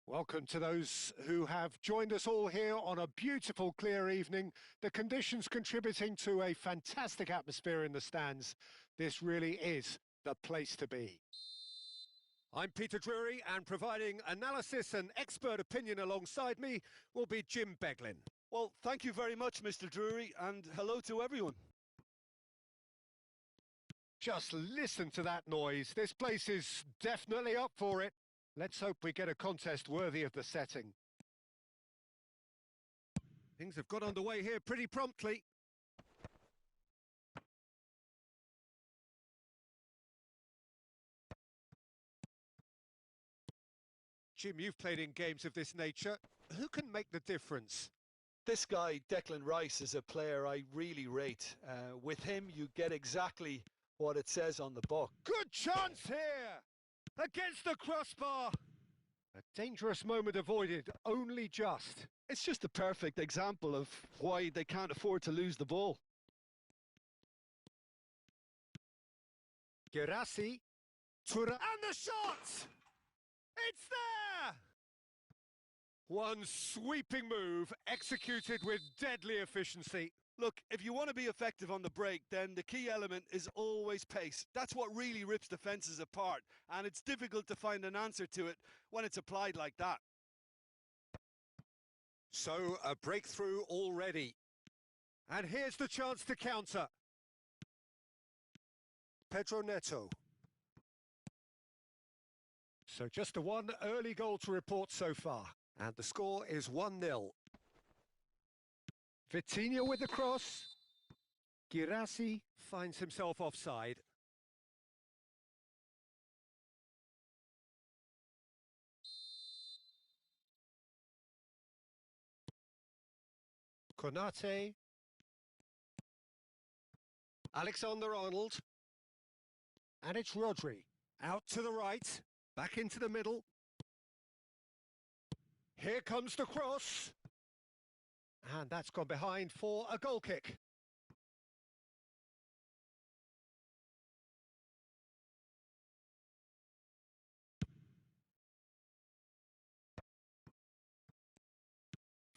Welcome to those who have joined us all here on a beautiful, clear evening. The conditions contributing to a fantastic atmosphere in the stands. This really is the place to be. I'm Peter Drury, and providing analysis and expert opinion alongside me will be Jim Beglin. Well, thank you very much, Mr. Drury, and hello to everyone. Just listen to that noise. This place is definitely up for it. Let's hope we get a contest worthy of the setting. Things have got underway here pretty promptly. Jim, you've played in games of this nature. Who can make the difference? This guy, Declan Rice, is a player I really rate. With him, you get exactly what it says on the book. Good chance here! Against the crossbar! A dangerous moment avoided, only just. It's just a perfect example of why they can't afford to lose the ball. Gerasi. And the shot! It's there! One sweeping move, executed with deadly efficiency. Look, if you want to be effective on the break, then the key element is always pace. That's what really rips defences apart, and it's difficult to find an answer to it when it's applied like that. So, a breakthrough already. And here's the chance to counter. Pedro Neto. So just the one early goal to report so far. And the score is 1-0. Vitinha with the cross. Girassi finds himself offside. Konate. Alexander-Arnold. And it's Rodri. Out to the right. Back into the middle. Here comes the cross. And that's gone behind for a goal kick.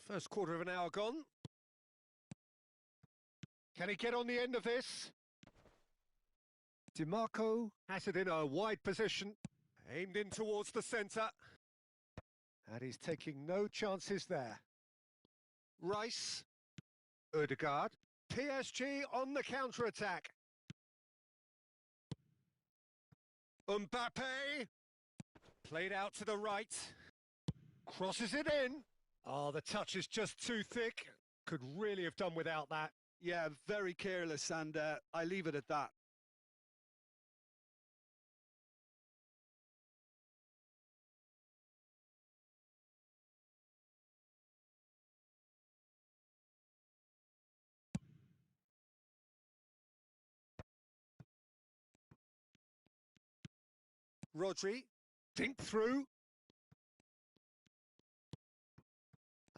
First quarter of an hour gone. Can he get on the end of this? DiMarco has it in a wide position. Aimed in towards the centre. And he's taking no chances there. Rice. Odegaard. PSG on the counter-attack. Mbappe. Played out to the right. Crosses it in. Oh, the touch is just too thick. Could really have done without that. Yeah, very careless, and I leave it at that. Rodri. Think through.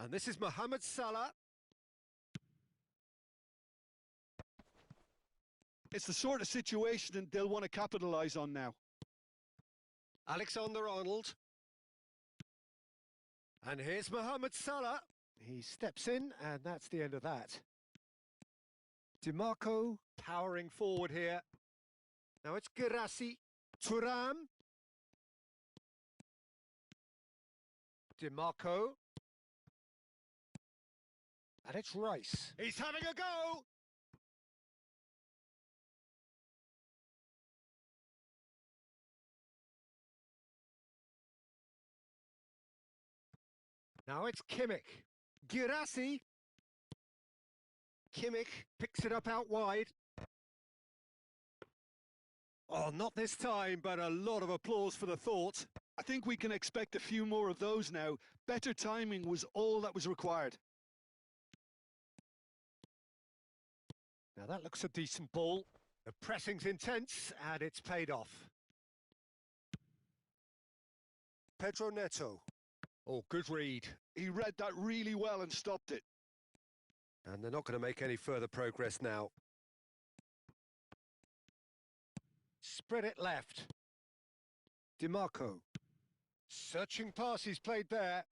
And this is Mohamed Salah. It's the sort of situation they'll want to capitalise on now. Alexander-Arnold. And here's Mohamed Salah. He steps in, and that's the end of that. DiMarco powering forward here. Now it's Girassi. Thuram. DiMarco. And it's Rice. He's having a go! Now it's Kimmich. Girassi. Kimmich picks it up out wide. Oh, not this time, but a lot of applause for the thought. I think we can expect a few more of those now. Better timing was all that was required. Now that looks a decent ball. The pressing's intense, and it's paid off. Pedro Neto. Oh, good read. He read that really well and stopped it. And they're not going to make any further progress now. Spread it left. DiMarco. Searching pass he's played there.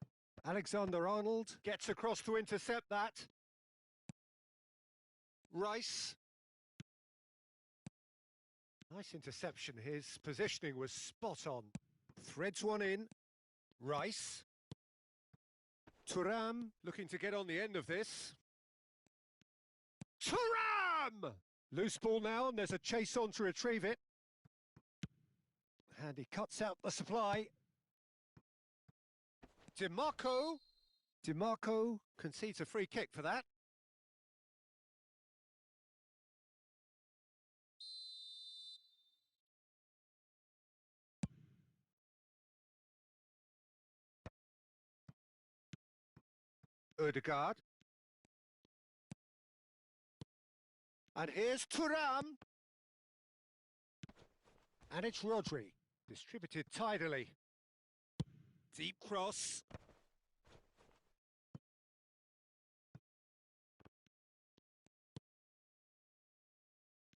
Alexander-Arnold gets across to intercept that. Rice. Nice interception. His positioning was spot on. Threads one in. Rice. Thuram looking to get on the end of this. Thuram! Loose ball now, and there's a chase on to retrieve it. And he cuts out the supply. DiMarco. DiMarco concedes a free kick for that. Ødegaard. And here's Thuram. And it's Rodri. Distributed tidily. Deep cross.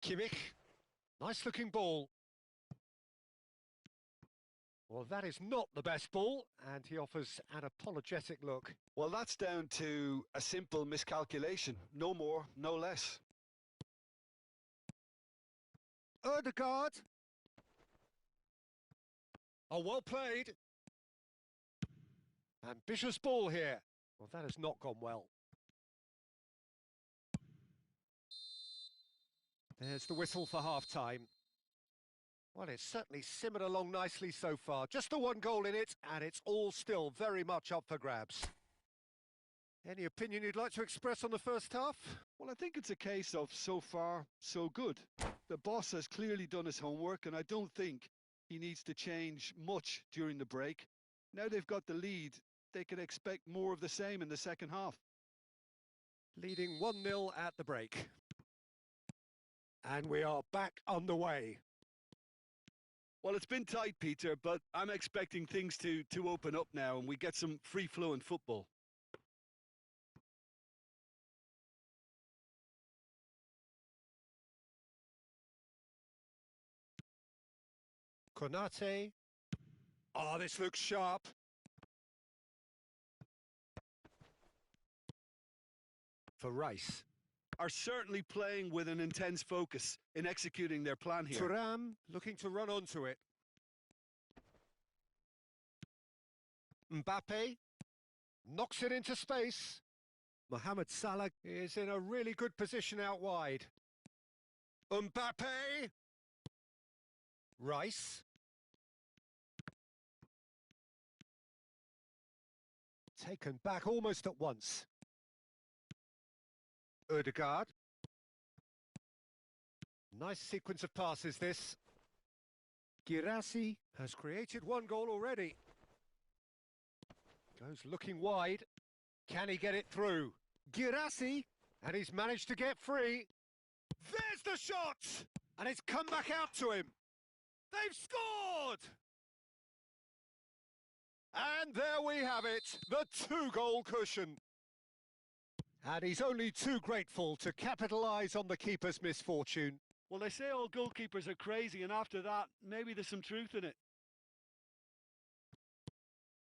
Kimmich. Nice looking ball. Well, that is not the best ball, and he offers an apologetic look. Well, that's down to a simple miscalculation. No more, no less. Ødegaard. Oh, well played. Ambitious ball here. Well, that has not gone well. There's the whistle for half-time. Well, it's certainly simmered along nicely so far. Just the one goal in it, and it's all still very much up for grabs. Any opinion you'd like to express on the first half? Well, I think it's a case of so far, so good. The boss has clearly done his homework, and I don't think he needs to change much during the break. Now they've got the lead, they can expect more of the same in the second half. Leading 1-0 at the break. And we are back underway. Well, it's been tight, Peter, but I'm expecting things to open up now and we get some free-flowing football. Konate. Oh, this looks sharp. For Rice. Are certainly playing with an intense focus in executing their plan here. Thuram looking to run onto it. Mbappe knocks it into space. Mohamed Salah is in a really good position out wide. Mbappe. Rice. Taken back almost at once. Ødegaard. Nice sequence of passes, this. Girassi has created one goal already. Goes looking wide. Can he get it through? Girassi, and he's managed to get free. There's the shot! And it's come back out to him. They've scored! And there we have it, the 2-goal cushion. And he's only too grateful to capitalise on the keeper's misfortune. Well, they say all goalkeepers are crazy, and after that, maybe there's some truth in it.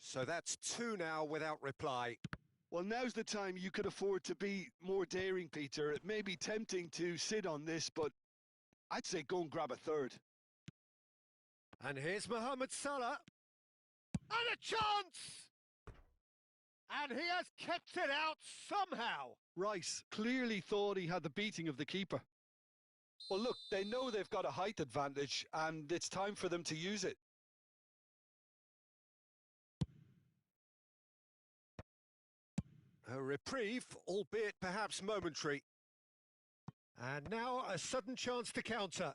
So that's two now without reply. Well, now's the time you could afford to be more daring, Peter. It may be tempting to sit on this, but I'd say go and grab a third. And here's Mohamed Salah. And a chance! And he has kept it out somehow. Rice clearly thought he had the beating of the keeper. Well, look, they know they've got a height advantage, and it's time for them to use it. A reprieve, albeit perhaps momentary. And now a sudden chance to counter.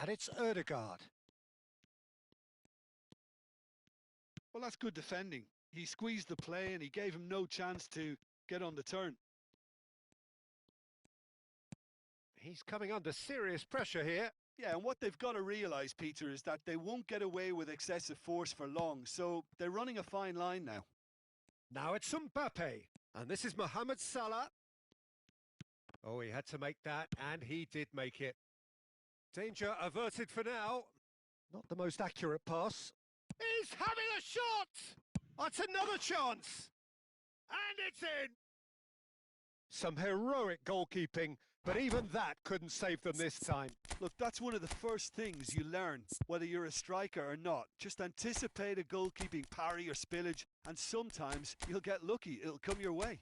And it's Ødegaard. Well, that's good defending. He squeezed the play and he gave him no chance to get on the turn. He's coming under serious pressure here. Yeah, and what they've got to realise, Peter, is that they won't get away with excessive force for long, so they're running a fine line now. Now it's Mbappe, and this is Mohamed Salah. Oh, he had to make that, and he did make it. Danger averted for now. Not the most accurate pass. He's having a shot! That's another chance! And it's in! Some heroic goalkeeping, but even that couldn't save them this time. Look, that's one of the first things you learn, whether you're a striker or not. Just anticipate a goalkeeping parry or spillage, and sometimes you'll get lucky. It'll come your way.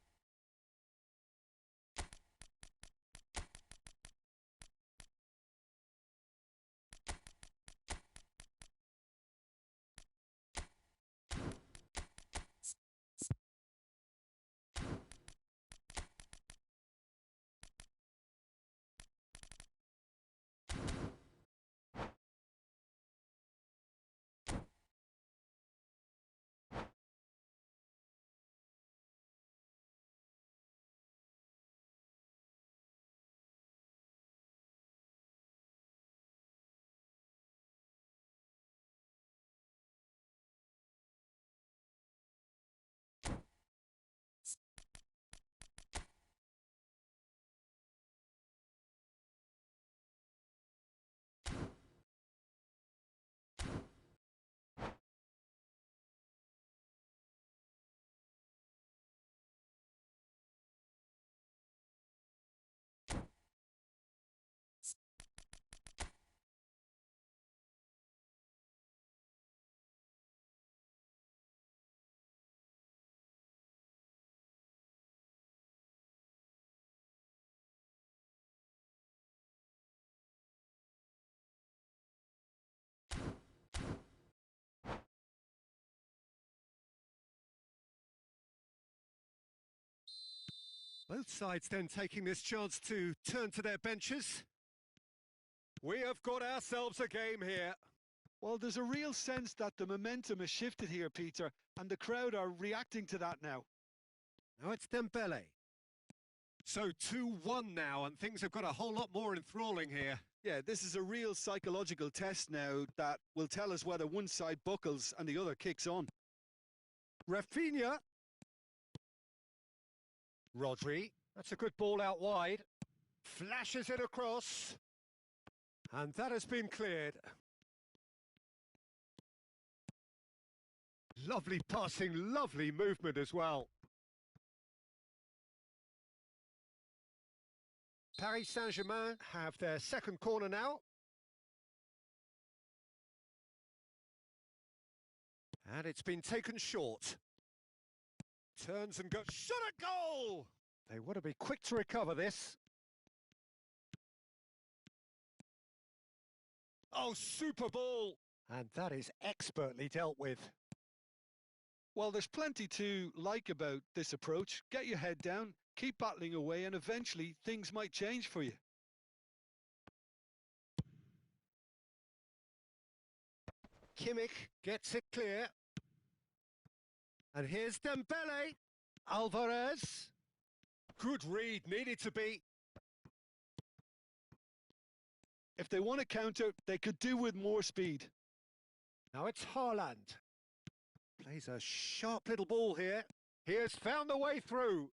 Both sides then taking this chance to turn to their benches. We have got ourselves a game here. Well, there's a real sense that the momentum has shifted here, Peter, and the crowd are reacting to that now. Now it's Dembele. So 2-1 now, and things have got a whole lot more enthralling here. Yeah, this is a real psychological test now that will tell us whether one side buckles and the other kicks on. Rafinha. Rodri. That's a good ball out wide. Flashes it across. And that has been cleared. Lovely passing, lovely movement as well. Paris Saint-Germain have their second corner now. And it's been taken short. Turns and goes. Shot a goal! They want to be quick to recover this. Oh, super ball! And that is expertly dealt with. Well, there's plenty to like about this approach. Get your head down, keep battling away, and eventually things might change for you. Kimmich gets it clear. And here's Dembele. Alvarez. Good read, needed to be. If they want to counter, they could do with more speed. Now it's Haaland. Plays a sharp little ball here. He has found the way through.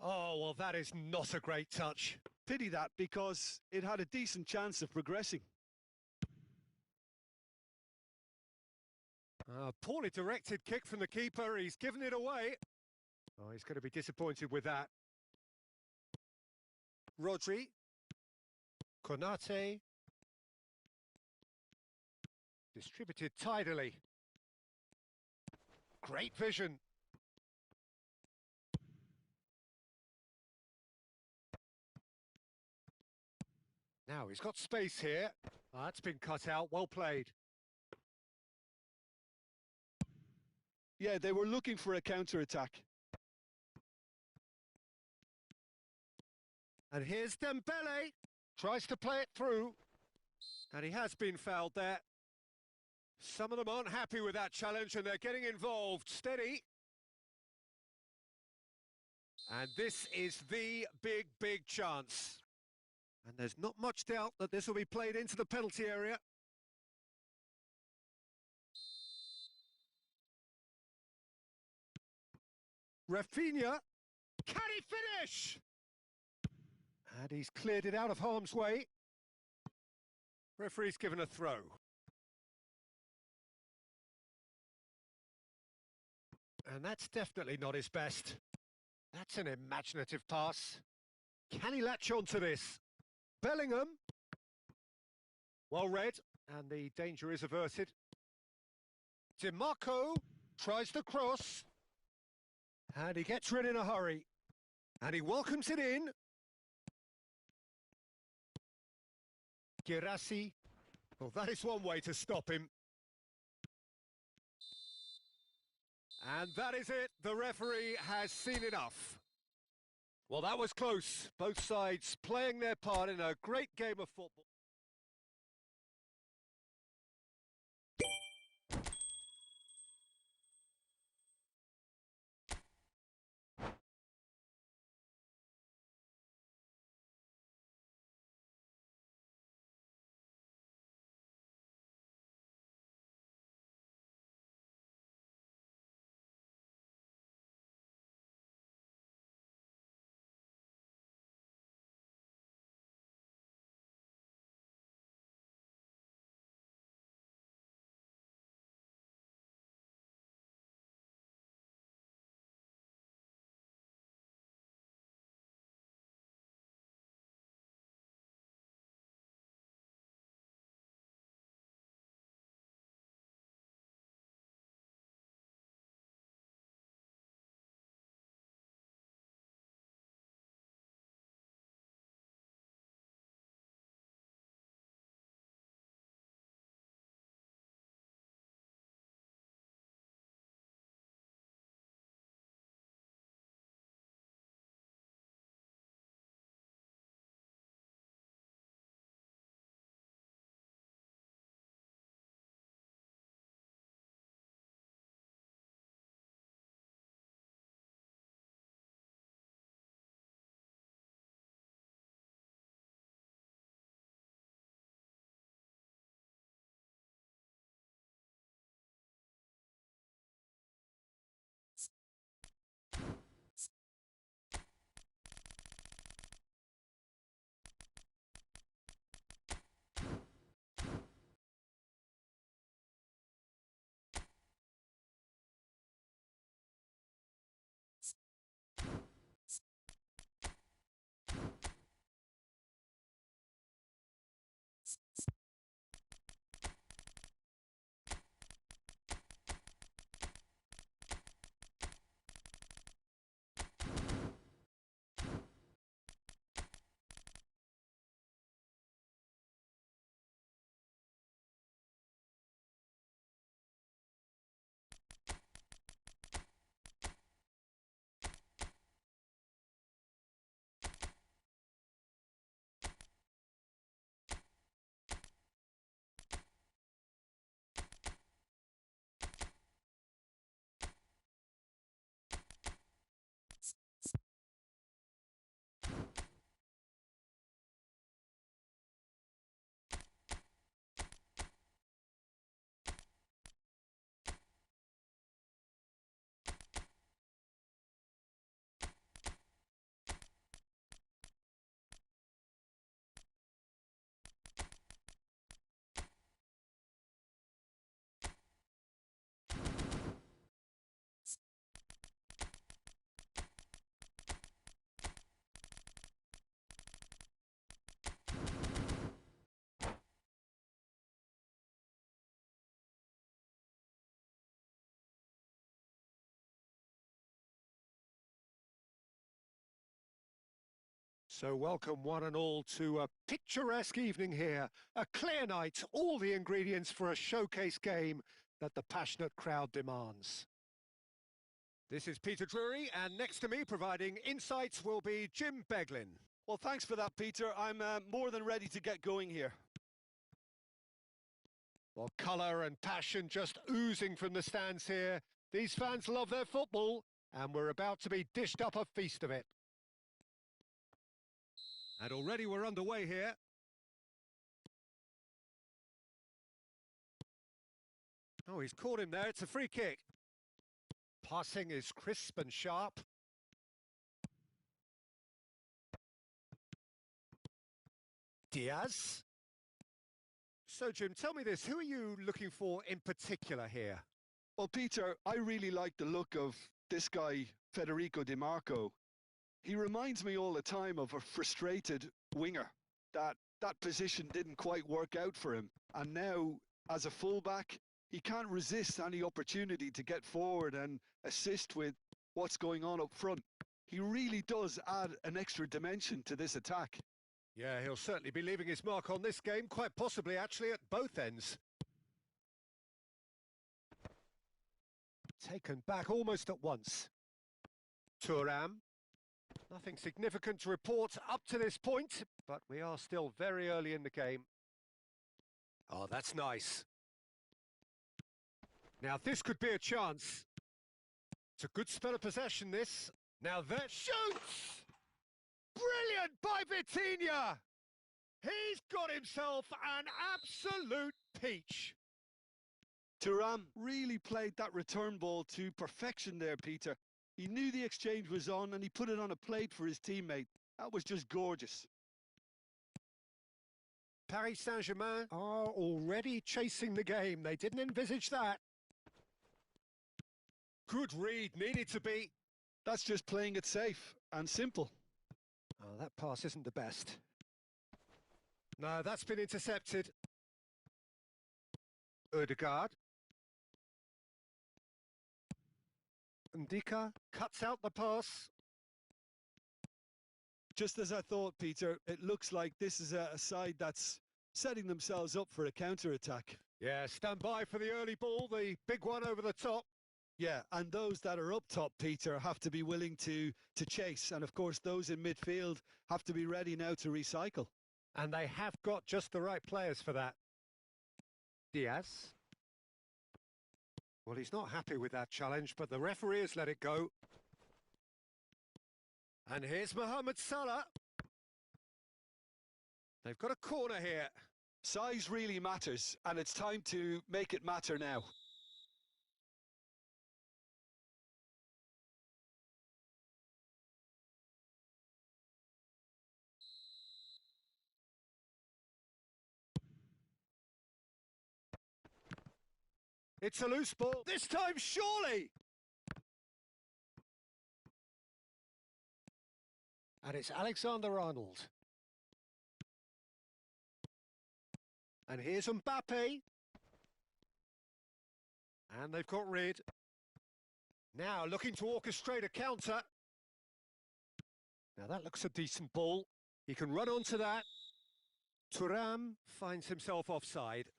Oh, well, that is not a great touch. Pity that, because it had a decent chance of progressing. Poorly directed kick from the keeper. He's given it away. Oh, he's going to be disappointed with that. Rodri. Konate. Distributed tidily. Great vision. Now he's got space here. That's been cut out. Well played. Yeah, they were looking for a counter-attack. And here's Dembele. Tries to play it through. And he has been fouled there. Some of them aren't happy with that challenge and they're getting involved. Steady. And this is the big chance. And there's not much doubt that this will be played into the penalty area. Rafinha. Can he finish? And he's cleared it out of harm's way. Referee's given a throw. And that's definitely not his best. That's an imaginative pass. Can he latch on to this? Bellingham. Well read, and the danger is averted. DiMarco tries the cross. And he gets rid in a hurry. And he welcomes it in. Girassi. Well, that is one way to stop him. And that is it. The referee has seen enough. Well, that was close. Both sides playing their part in a great game of football. So welcome one and all to a picturesque evening here. A clear night, all the ingredients for a showcase game that the passionate crowd demands. This is Peter Drury, and next to me providing insights will be Jim Beglin. Well, thanks for that, Peter. I'm more than ready to get going here. Well, colour and passion just oozing from the stands here. These fans love their football, and we're about to be dished up a feast of it. And already we're underway here. Oh, he's caught him there. It's a free kick. Passing is crisp and sharp. Diaz. So, Jim, tell me this. Who are you looking for in particular here? Well, Peter, I really like the look of this guy, Federico Di Marco. He reminds me all the time of a frustrated winger. That position didn't quite work out for him. And now, as a fullback, he can't resist any opportunity to get forward and assist with what's going on up front. He really does add an extra dimension to this attack. Yeah, he'll certainly be leaving his mark on this game, quite possibly actually at both ends. Taken back almost at once. Thuram. Nothing significant to report up to this point, but we are still very early in the game. Oh, that's nice. Now, this could be a chance. It's a good spell of possession, this. Now, that shoots! Brilliant by Vitinha! He's got himself an absolute peach. Thuram really played that return ball to perfection there, Peter. He knew the exchange was on and he put it on a plate for his teammate. That was just gorgeous. Paris Saint-Germain are already chasing the game. They didn't envisage that. Good read, needed to be. That's just playing it safe and simple. Oh, that pass isn't the best. No, that's been intercepted. Odegaard. Ndika cuts out the pass. Just as I thought, Peter, it looks like this is a side that's setting themselves up for a counter-attack. Yeah, stand by for the early ball, the big one over the top. Yeah, and those that are up top, Peter, have to be willing to chase. And, of course, those in midfield have to be ready now to recycle. And they have got just the right players for that. Diaz. Well, he's not happy with that challenge, but the referee has let it go. And here's Mohamed Salah. They've got a corner here. Size really matters, and it's time to make it matter now. It's a loose ball. This time, surely! And it's Alexander-Arnold. And here's Mbappe. And they've got rid. Now looking to orchestrate a counter. Now that looks a decent ball. He can run onto that. Thuram finds himself offside.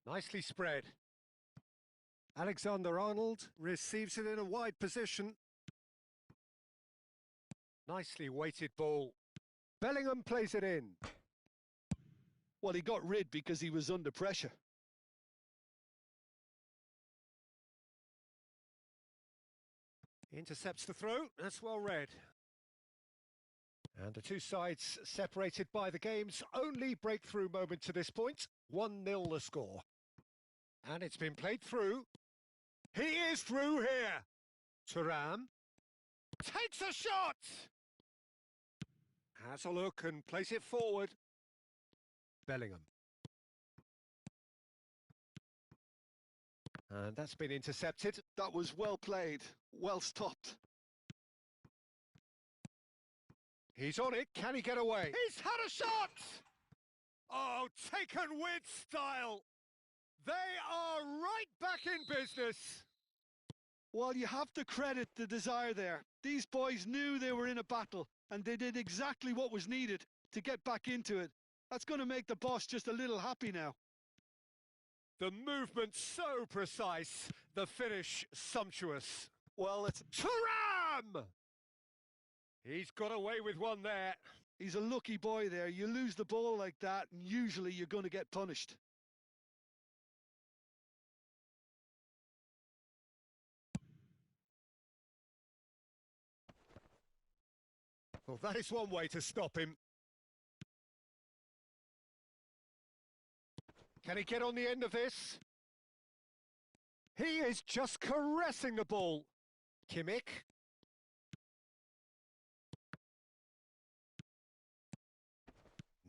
Nicely spread. Alexander-Arnold receives it in a wide position. Nicely weighted ball. Bellingham plays it in. Well, he got rid because he was under pressure. He intercepts the throw. That's well read. And the two sides separated by the game's only breakthrough moment to this point. 1-0 the score. And it's been played through. He is through here. Thuram takes a shot. Has a look and plays it forward. Bellingham. And that's been intercepted. That was well played, well stopped. He's on it. Can he get away? He's had a shot! Oh, taken with style. They are right back in business. Well, you have to credit the desire there. These boys knew they were in a battle, and they did exactly what was needed to get back into it. That's going to make the boss just a little happy now. The movement so precise, the finish sumptuous. Well, it's Thuram! He's got away with one there. He's a lucky boy there. You lose the ball like that, and usually you're going to get punished. Well, that is one way to stop him. Can he get on the end of this? He is just caressing the ball. Kimmich.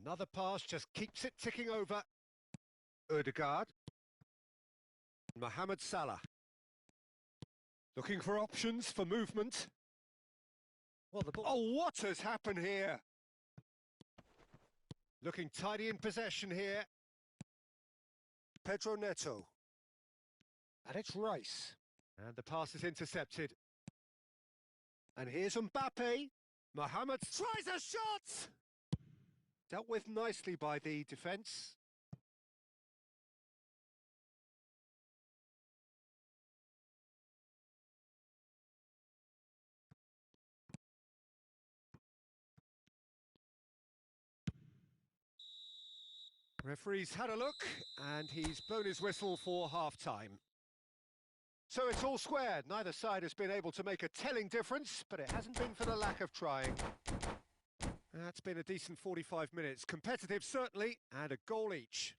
Another pass just keeps it ticking over. Odegaard. Mohamed Salah. Looking for options for movement. Well, the ball. Oh, what has happened here? Looking tidy in possession here. Pedro Neto. And it's Rice. And the pass is intercepted. And here's Mbappe. Mohamed tries a shot! Dealt with nicely by the defence. Referee's had a look, and he's blown his whistle for half-time. So it's all squared. Neither side has been able to make a telling difference, but it hasn't been for the lack of trying. That's been a decent 45 minutes. Competitive, certainly, and a goal each.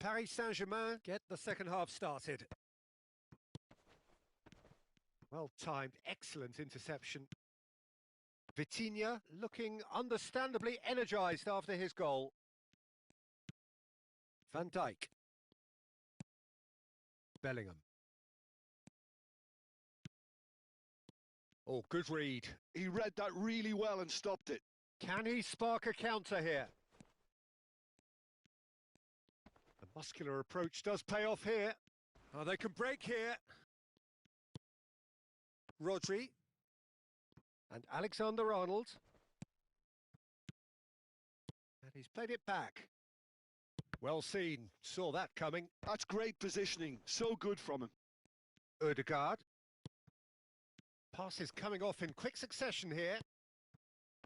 Paris Saint-Germain get the second half started. Well timed, excellent interception. Vitinha looking understandably energised after his goal. Van Dijk. Bellingham. Oh, good read. He read that really well and stopped it. Can he spark a counter here? The muscular approach does pay off here. Oh, they can break here. Rodri. And Alexander-Arnold. And he's played it back. Well seen. Saw that coming. That's great positioning. So good from him. Odegaard. Passes coming off in quick succession here.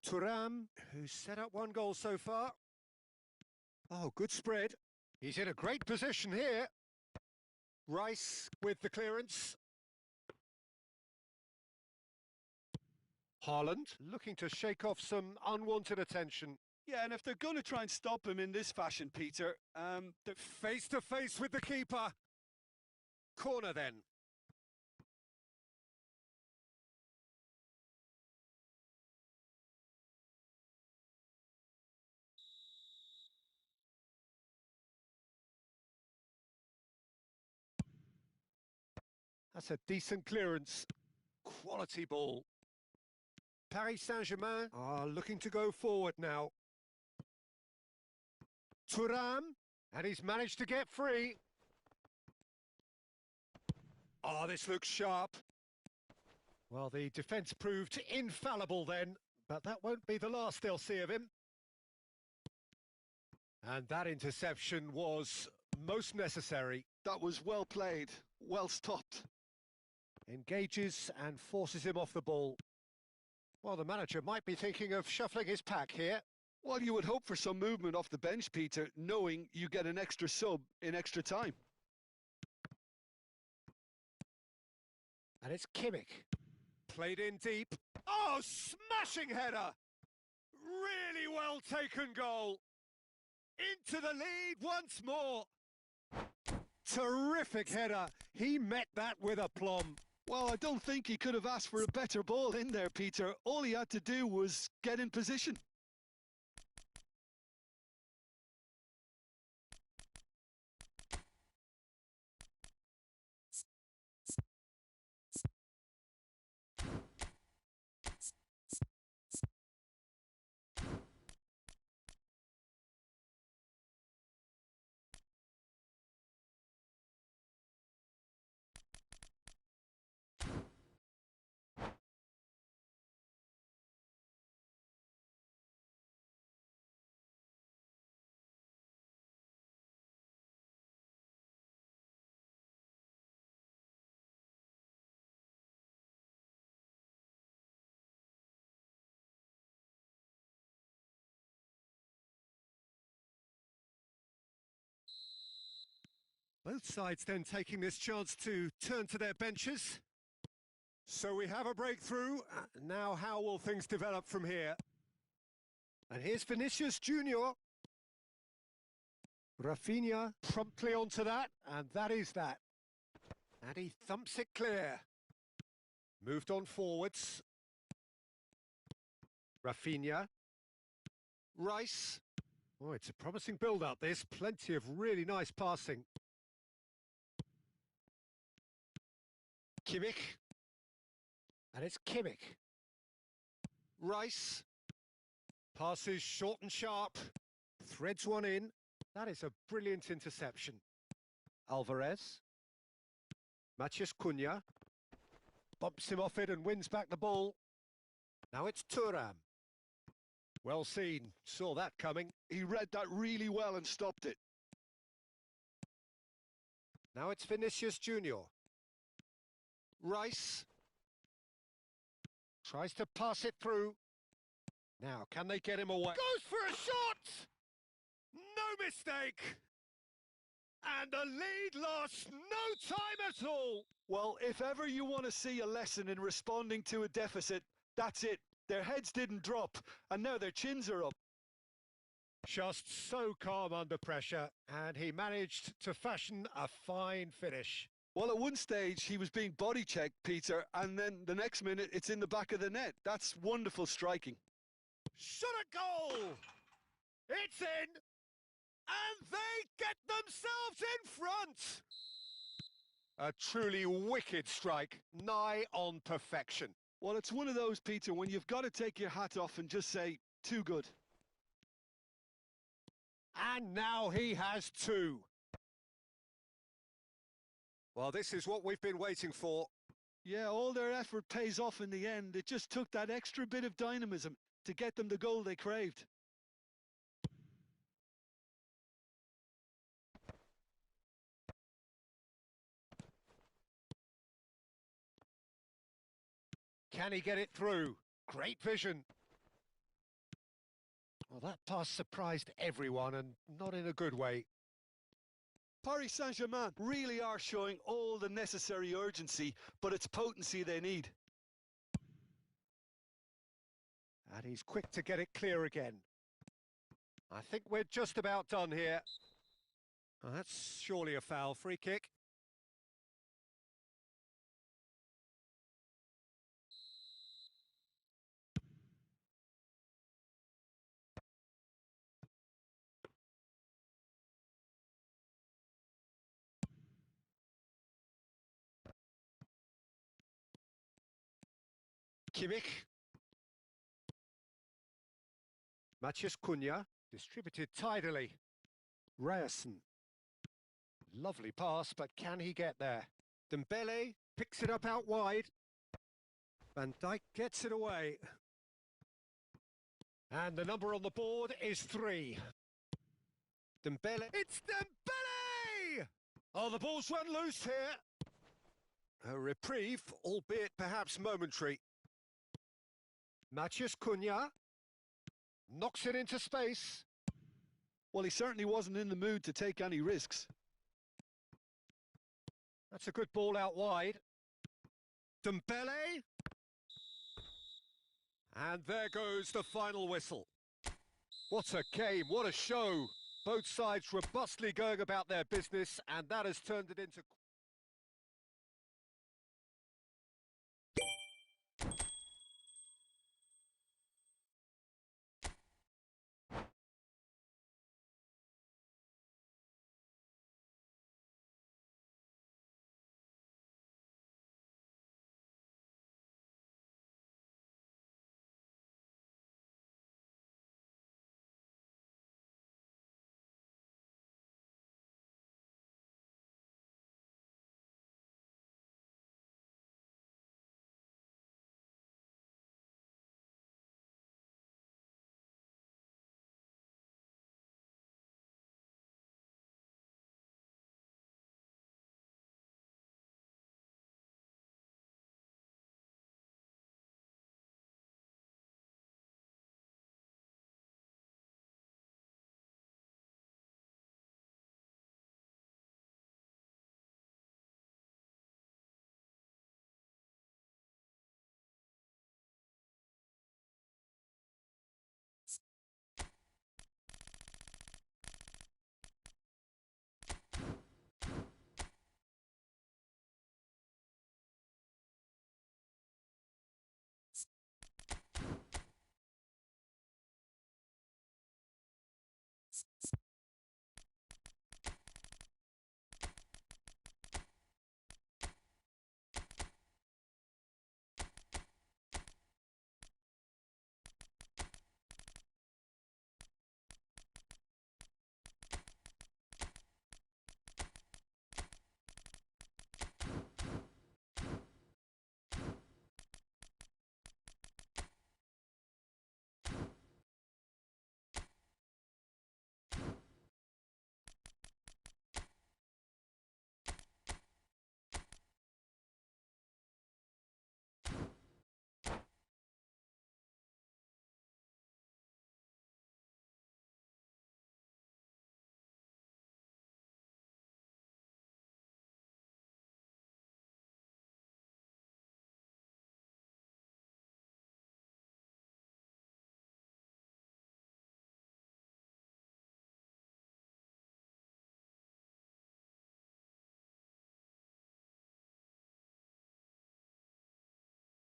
Thuram, who's set up one goal so far. Oh, good spread. He's in a great position here. Rice with the clearance. Haaland looking to shake off some unwanted attention. Yeah, and if they're going to try and stop him in this fashion, Peter, face to face with the keeper. Corner then. That's a decent clearance. Quality ball. Paris Saint-Germain are looking to go forward now. Thuram, and he's managed to get free. Oh, this looks sharp. Well, the defence proved infallible then, but that won't be the last they'll see of him. And that interception was most necessary. That was well played, well stopped. Engages and forces him off the ball. Well, the manager might be thinking of shuffling his pack here. Well, you would hope for some movement off the bench, Peter, knowing you get an extra sub in extra time. And it's Kimmich. Played in deep. Oh, smashing header! Really well taken goal. Into the lead once more. Terrific header. He met that with aplomb. Well, I don't think he could have asked for a better ball in there, Peter. All he had to do was get in position. Both sides then taking this chance to turn to their benches. So we have a breakthrough. Now how will things develop from here? And here's Vinicius Junior. Rafinha promptly onto that, and that is that. And he thumps it clear. Moved on forwards. Rafinha. Rice. Oh, it's a promising build-up, this. Plenty of really nice passing. Kimmich. And it's Kimmich. Rice. Passes short and sharp. Threads one in. That is a brilliant interception. Alvarez. Matheus Cunha. Bumps him off it and wins back the ball. Now it's Thuram. Well seen. Saw that coming. He read that really well and stopped it. Now it's Vinicius Junior. Rice. Tries to pass it through. Now, can they get him away? Goes for a shot! No mistake! And the lead lost no time at all! Well, if ever you want to see a lesson in responding to a deficit, that's it. Their heads didn't drop, and now their chins are up. Just so calm under pressure, and he managed to fashion a fine finish. Well, at one stage, he was being body-checked, Peter, and then the next minute, it's in the back of the net. That's wonderful striking. Shot a goal! It's in! And they get themselves in front! A truly wicked strike, nigh on perfection. Well, it's one of those, Peter, when you've got to take your hat off and just say, too good. And now he has two. Well, this is what we've been waiting for. Yeah, all their effort pays off in the end. It just took that extra bit of dynamism to get them the goal they craved. Can he get it through? Great vision. Well, that pass surprised everyone, and not in a good way. Paris Saint-Germain really are showing all the necessary urgency, but it's potency they need. And he's quick to get it clear again. I think we're just about done here. Well, that's surely a foul. Free kick. Kimmich. Matheus Cunha, distributed tidily. Ryerson. Lovely pass, but can he get there? Dembele picks it up out wide. Van Dijk gets it away. And the number on the board is 3. Dembele. It's Dembele! Oh, the ball's run loose here. A reprieve, albeit perhaps momentary. Matheus Cunha knocks it into space. Well, he certainly wasn't in the mood to take any risks. That's a good ball out wide. Dembele. And there goes the final whistle. What a game, what a show. Both sides robustly going about their business, and that has turned it into...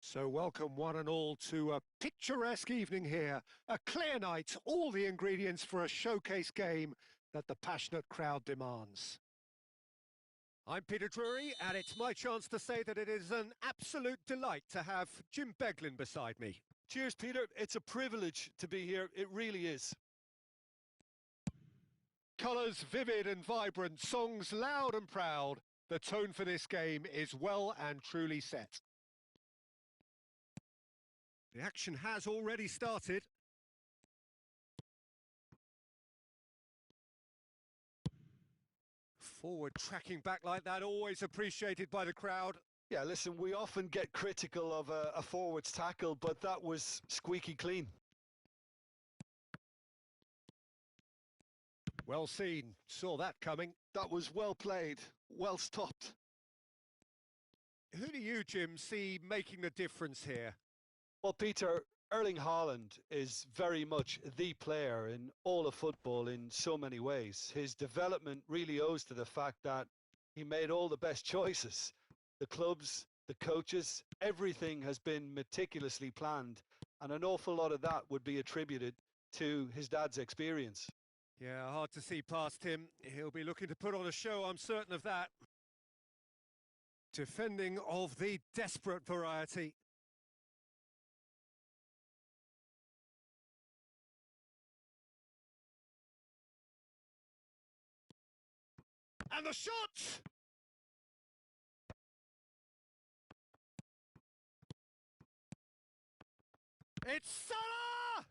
So welcome one and all to a picturesque evening here, a clear night, all the ingredients for a showcase game that the passionate crowd demands. I'm Peter Drury, and it's my chance to say that it is an absolute delight to have Jim Beglin beside me. Cheers, Peter. It's a privilege to be here. It really is. Colours vivid and vibrant, songs loud and proud. The tone for this game is well and truly set. The action has already started. Forward tracking back like that, always appreciated by the crowd. Yeah, listen, we often get critical of a forward's tackle, but that was squeaky clean. Well seen, saw that coming. That was well played, well stopped. Who do you, Jim, see making the difference here? Well, Peter, Erling Haaland is very much the player in all of football in so many ways. His development really owes to the fact that he made all the best choices. The clubs, the coaches, everything has been meticulously planned, and an awful lot of that would be attributed to his dad's experience. Yeah, hard to see past him. He'll be looking to put on a show, I'm certain of that. Defending of the desperate variety. And the shot! It's Salah!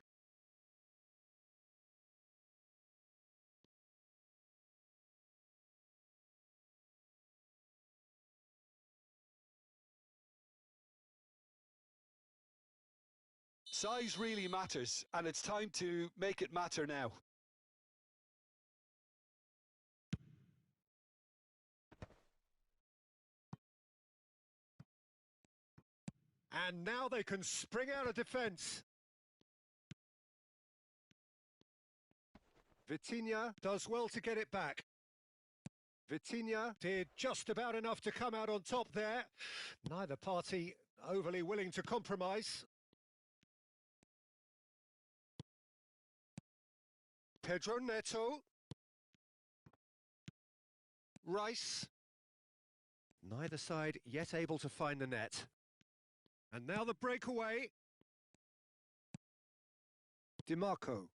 Size really matters, and it's time to make it matter now. And now they can spring out of defence. Vitinha does well to get it back. Vitinha did just about enough to come out on top there. Neither party overly willing to compromise. Pedro Neto. Rice. Neither side yet able to find the net. And now the breakaway. DiMarco.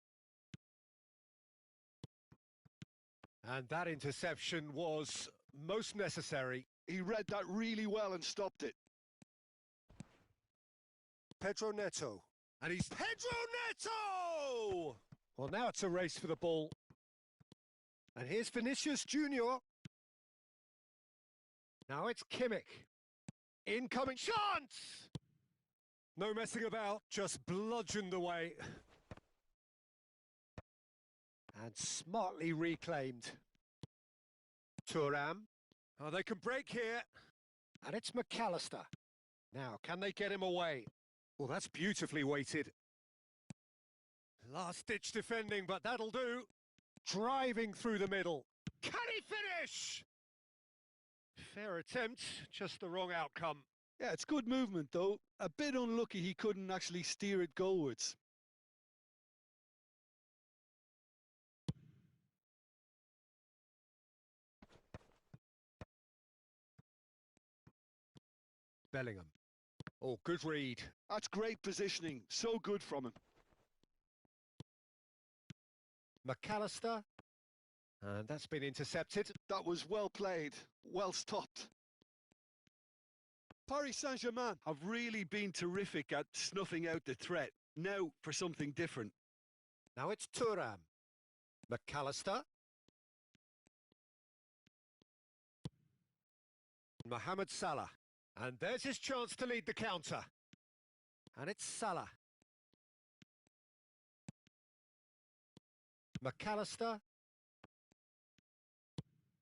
And that interception was most necessary. He read that really well and stopped it. Pedro Neto. And he's Pedro Neto! Well, now it's a race for the ball. And here's Vinicius Junior. Now it's Kimmich. Incoming chance! No messing about, just bludgeoned away. And smartly reclaimed. Thuram. Oh, they can break here. And it's McAllister. Now, can they get him away? Well, that's beautifully weighted. Last-ditch defending, but that'll do. Driving through the middle. Can he finish? Fair attempt, just the wrong outcome. Yeah, it's good movement, though. A bit unlucky he couldn't actually steer it goalwards. Bellingham. Oh, good read. That's great positioning. So good from him. McAllister. And that's been intercepted. That was well played. Well stopped. Paris Saint-Germain have really been terrific at snuffing out the threat. Now for something different. Now it's Thuram. McAllister. Mohamed Salah. And there's his chance to lead the counter. And it's Salah. McAllister.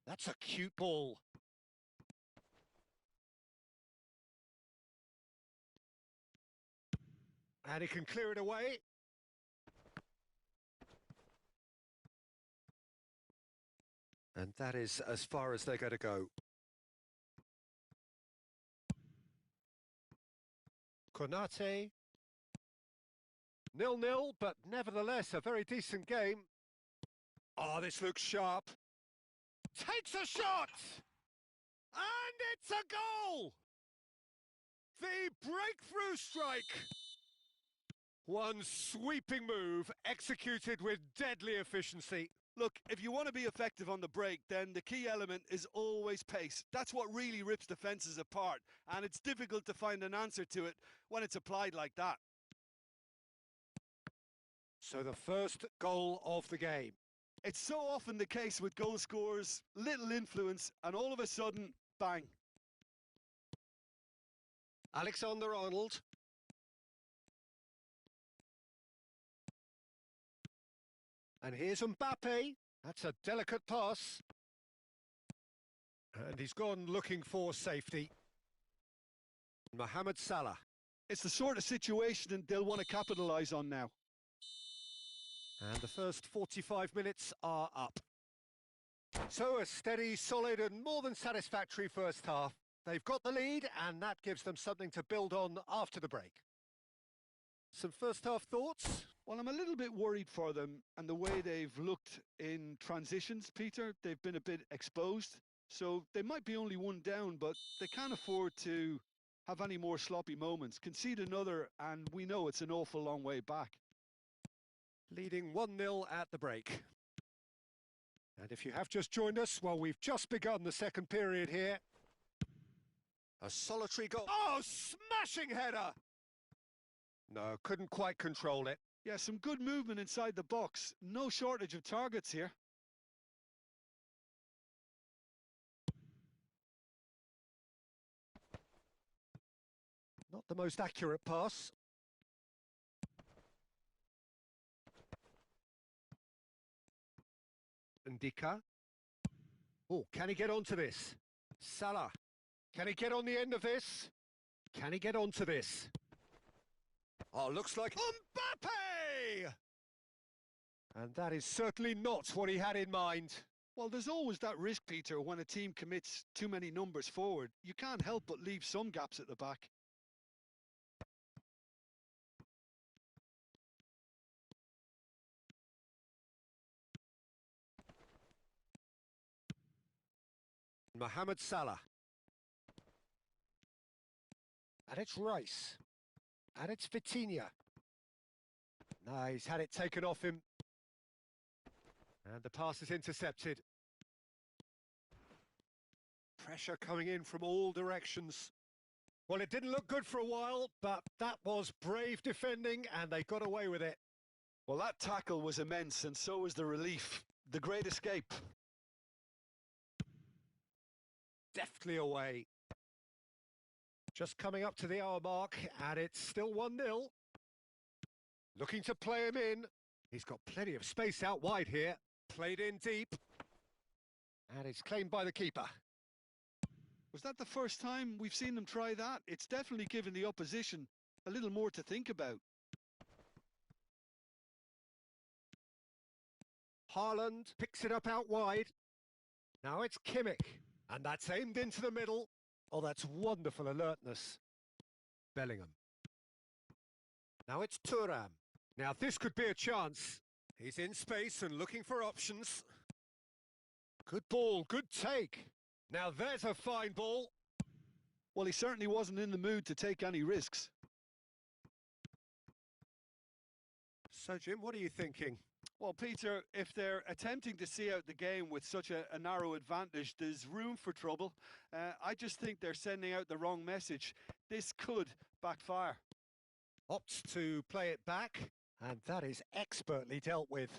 That's a cute ball. And he can clear it away. And that is as far as they're going to go. Konate. 0-0, but nevertheless a very decent game. Oh, this looks sharp. Takes a shot! And it's a goal! The breakthrough strike! One sweeping move, executed with deadly efficiency. Look, if you want to be effective on the break, then the key element is always pace. That's what really rips defences apart, and it's difficult to find an answer to it when it's applied like that. So the first goal of the game. It's so often the case with goal scorers, little influence, and all of a sudden, bang. Alexander-Arnold. And here's Mbappe. That's a delicate pass. And he's gone looking for safety. Mohamed Salah. It's the sort of situation they'll want to capitalise on now. And the first 45 minutes are up. So a steady, solid and more than satisfactory first half. They've got the lead and that gives them something to build on after the break. Some first half thoughts? Well, I'm a little bit worried for them and the way they've looked in transitions, Peter. They've been a bit exposed. So they might be only one down, but they can't afford to have any more sloppy moments. Concede another and we know it's an awful long way back. Leading 1-0 at the break. And if you have just joined us, well, we've just begun the second period here. A solitary goal. Oh, smashing header! No, couldn't quite control it. Yeah, some good movement inside the box. No shortage of targets here. Not the most accurate pass. Ndika. Oh, can he get onto this? Salah. Can he get on the end of this? Can he get onto this? Oh, looks like Mbappe! And that is certainly not what he had in mind. Well, there's always that risk, Peter, when a team commits too many numbers forward. You can't help but leave some gaps at the back. Mohamed Salah. And it's Rice. And it's Vitinha. No, he's had it taken off him. And the pass is intercepted. Pressure coming in from all directions. Well, it didn't look good for a while, but that was brave defending, and they got away with it. Well, that tackle was immense, and so was the relief. The great escape. Deftly away. Just coming up to the hour mark, and it's still 1-0. Looking to play him in. He's got plenty of space out wide here. Played in deep. And it's claimed by the keeper. Was that the first time we've seen them try that? It's definitely given the opposition a little more to think about. Haaland picks it up out wide. Now it's Kimmich. And that's aimed into the middle. Oh, that's wonderful alertness. Bellingham. Now it's Thuram. Now this could be a chance. He's in space and looking for options. Good ball, good take. Now there's a fine ball. Well, he certainly wasn't in the mood to take any risks. So, Jim, what are you thinking? Well, Peter, if they're attempting to see out the game with such a narrow advantage, there's room for trouble. I just think they're sending out the wrong message. This could backfire. Opts to play it back, and that is expertly dealt with.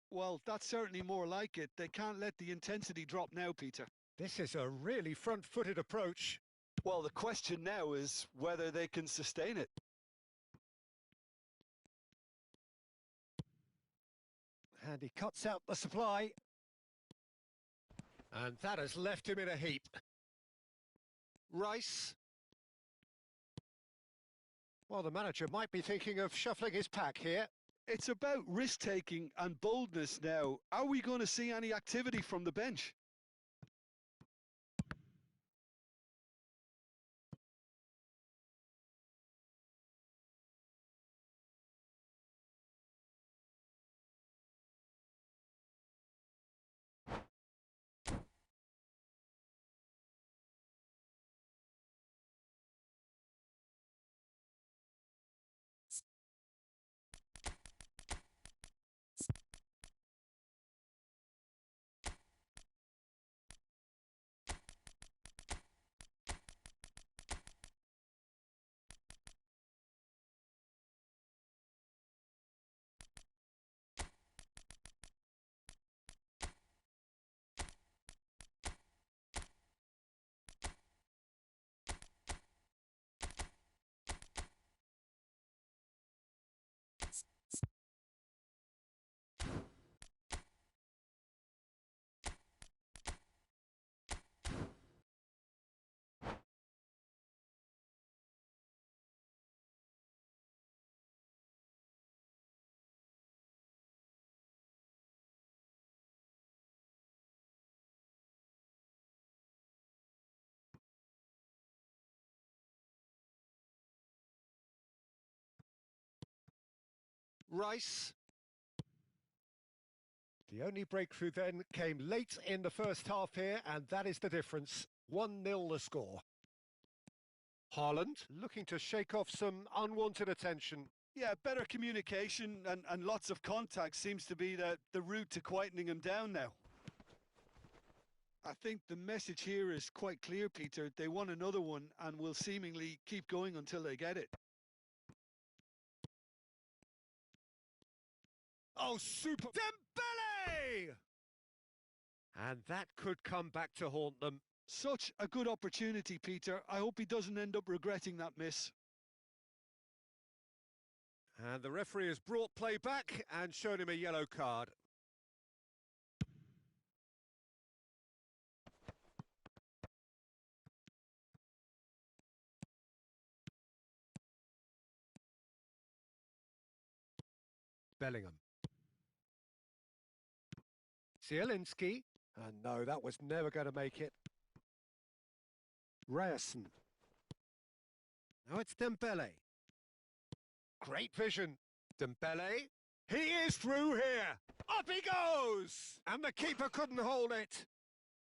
Well, that's certainly more like it. They can't let the intensity drop now, Peter. This is a really front-footed approach. Well, the question now is whether they can sustain it. And he cuts out the supply. And that has left him in a heap. Rice. Well, the manager might be thinking of shuffling his pack here. It's about risk-taking and boldness now. Are we going to see any activity from the bench? Rice. The only breakthrough then came late in the first half here, and that is the difference. 1-0 the score. Haaland looking to shake off some unwanted attention. Yeah, better communication and lots of contact seems to be the route to quietening him down now. I think the message here is quite clear, Peter. They want another one and will seemingly keep going until they get it. Oh, super! Dembele! And that could come back to haunt them. Such a good opportunity, Peter. I hope he doesn't end up regretting that miss. And the referee has brought play back and shown him a yellow card. Bellingham. Zielinski. And no, that was never going to make it. Ryerson. Now it's Dembele. Great vision. Dembele. He is through here. Up he goes! And the keeper couldn't hold it.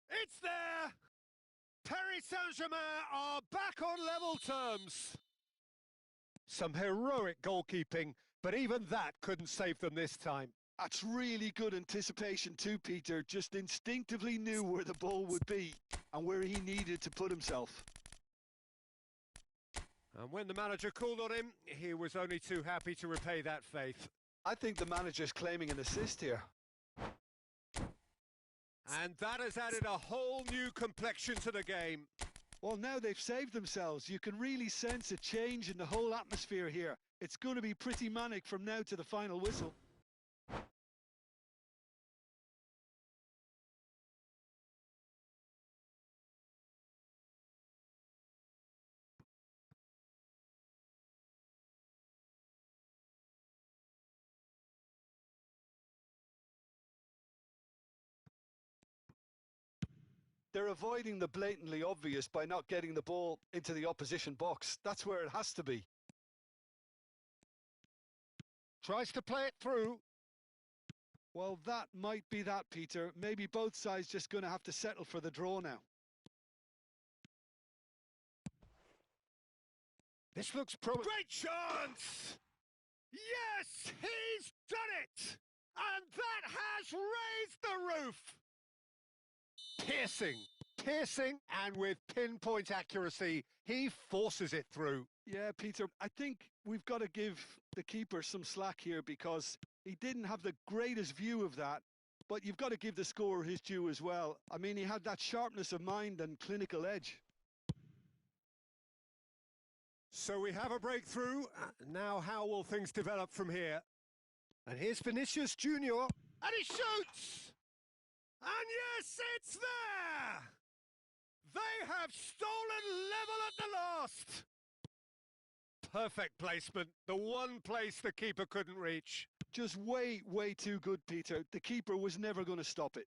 It's there! Paris Saint-Germain are back on level terms. Some heroic goalkeeping, but even that couldn't save them this time. That's really good anticipation too, Peter. Just instinctively knew where the ball would be and where he needed to put himself. And when the manager called on him, he was only too happy to repay that faith. I think the manager's claiming an assist here. And that has added a whole new complexion to the game. Well, now they've saved themselves. You can really sense a change in the whole atmosphere here. It's going to be pretty manic from now to the final whistle. They're avoiding the blatantly obvious by not getting the ball into the opposition box. That's where it has to be. Tries to play it through. Well, that might be that, Peter. Maybe both sides just going to have to settle for the draw now. This looks great chance! Yes, he's done it! And that has raised the roof! Piercing, and with pinpoint accuracy, he forces it through. Yeah, Peter, I think we've got to give the keeper some slack here because he didn't have the greatest view of that, but you've got to give the scorer his due as well. I mean, he had that sharpness of mind and clinical edge. So we have a breakthrough. Now how will things develop from here? And here's Vinicius Junior, and he shoots! And yes, it's there! They have stolen level at the last! Perfect placement, the one place the keeper couldn't reach. Just way too good, Peter. The keeper was never going to stop it.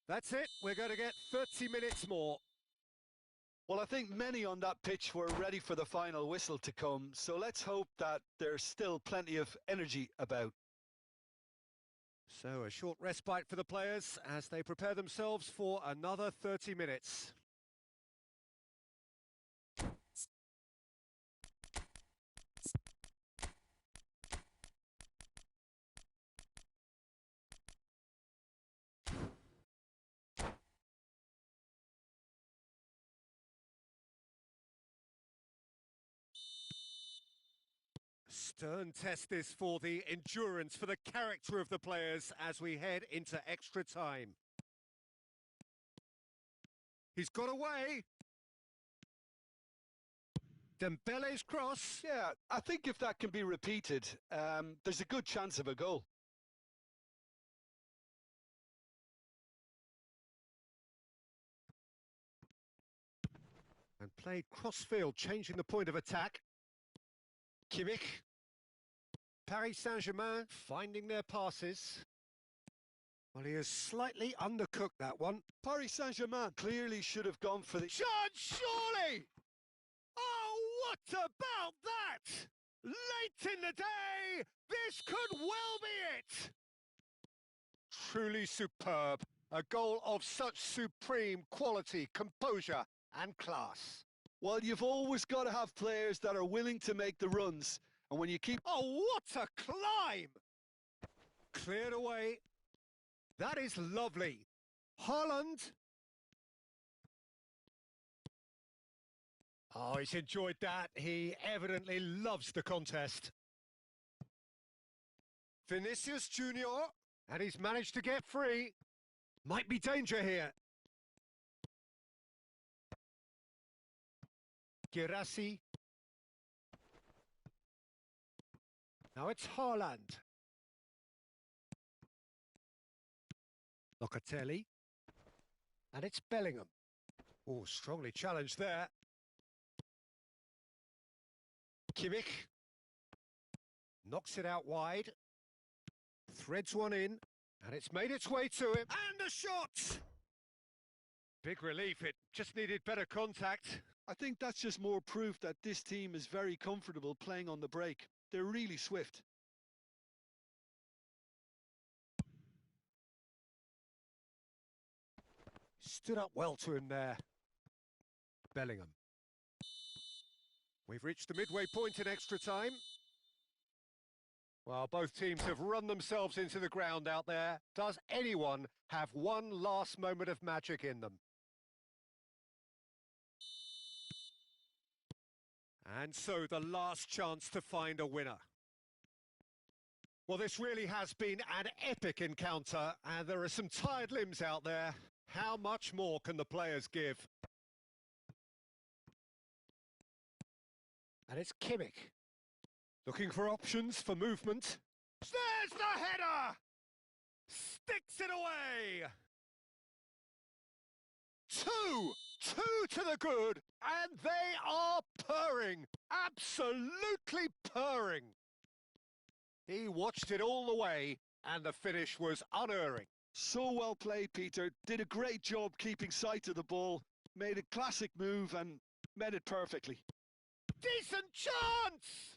That's it, we're going to get 30 minutes more. Well, I think many on that pitch were ready for the final whistle to come, so let's hope that there's still plenty of energy about. So a short respite for the players as they prepare themselves for another 30 minutes. Stern test this for the endurance, for the character of the players as we head into extra time. He's got away. Dembele's cross. Yeah, I think if that can be repeated, there's a good chance of a goal. And played cross-field, changing the point of attack. Kimmich. Paris Saint-Germain finding their passes. Well, he has slightly undercooked that one. Paris Saint-Germain clearly should have gone for the... Shot, surely! Oh, what about that? Late in the day, this could well be it! Truly superb. A goal of such supreme quality, composure and class. Well, you've always got to have players that are willing to make the runs. And when you keep... Oh, what a climb! Cleared away. That is lovely. Haaland. Oh, he's enjoyed that. He evidently loves the contest. Vinicius Junior. And he's managed to get free. Might be danger here. Girassi. Now it's Haaland. Locatelli. And it's Bellingham. Oh, strongly challenged there. Kimmich. Knocks it out wide. Threads one in. And it's made its way to him. And a shot! Big relief, it just needed better contact. I think that's just more proof that this team is very comfortable playing on the break. They're really swift. Stood up well to him there. Bellingham. We've reached the midway point in extra time. Well, both teams have run themselves into the ground out there. Does anyone have one last moment of magic in them? And so the last chance to find a winner. Well, this really has been an epic encounter, and there are some tired limbs out there. How much more can the players give? And it's Kimmich. Looking for options for movement. There's the header! Sticks it away! Two to the good, and they are purring. Absolutely purring. He watched it all the way, and the finish was unerring. So well played, Peter. Did a great job keeping sight of the ball. Made a classic move and met it perfectly. Decent chance!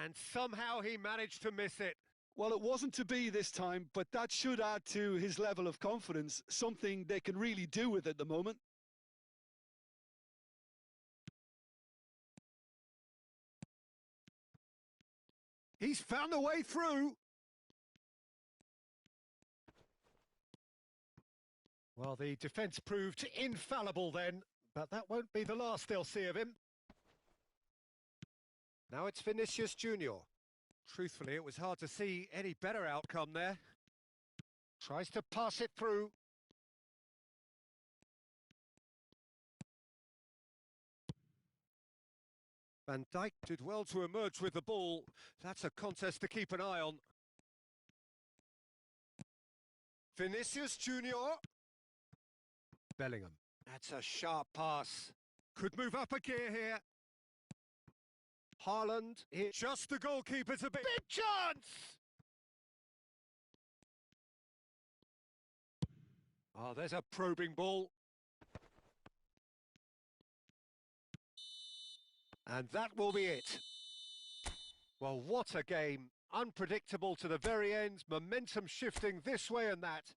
And somehow he managed to miss it. Well, it wasn't to be this time, but that should add to his level of confidence, something they can really do with at the moment. He's found a way through. Well, the defence proved infallible then, but that won't be the last they'll see of him. Now it's Vinicius Junior. Truthfully, it was hard to see any better outcome there. Tries to pass it through. Van Dijk did well to emerge with the ball. That's a contest to keep an eye on. Vinicius Junior. Bellingham. That's a sharp pass. Could move up a gear here. Haaland. Just the goalkeeper's a big chance! Oh, there's a probing ball. And that will be it. Well, what a game. Unpredictable to the very end. Momentum shifting this way and that.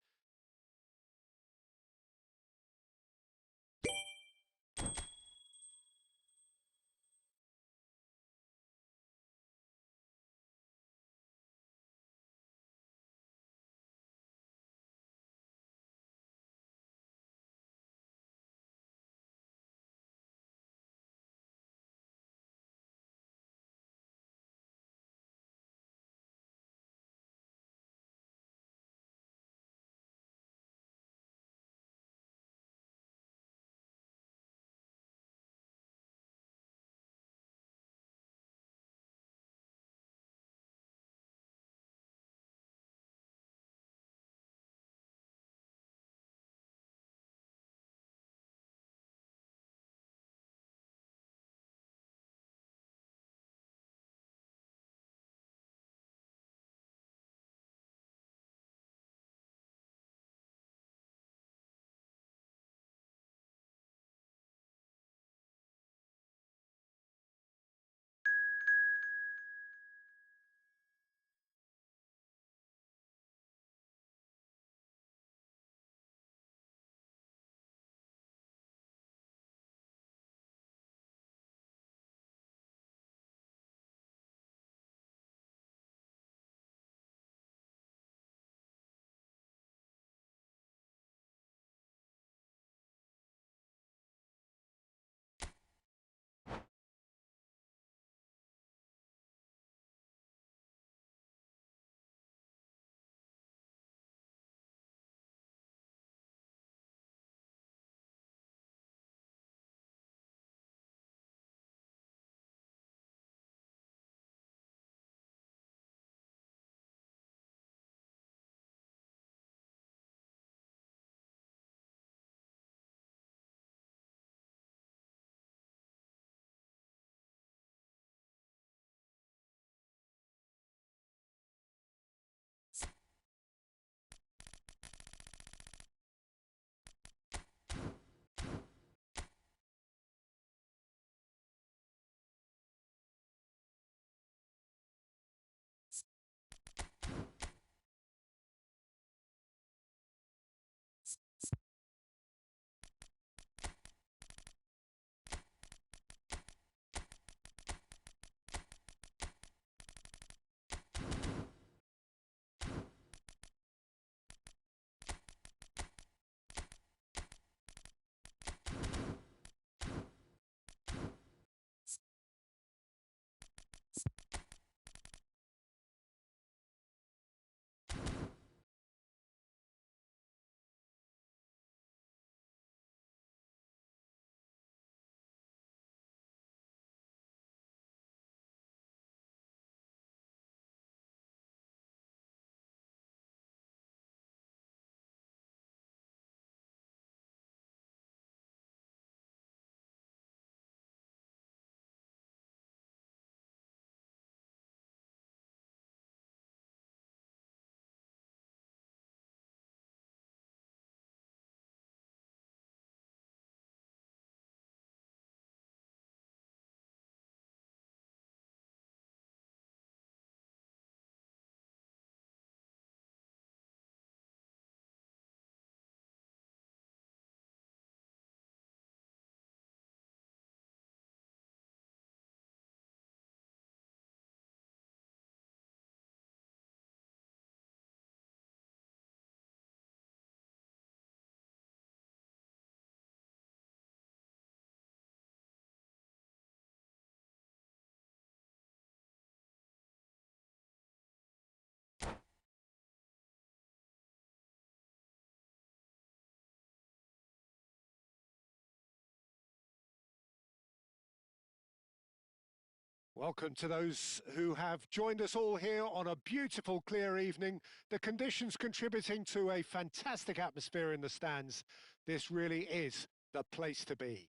Welcome to those who have joined us all here on a beautiful, clear evening. The conditions contributing to a fantastic atmosphere in the stands. This really is the place to be.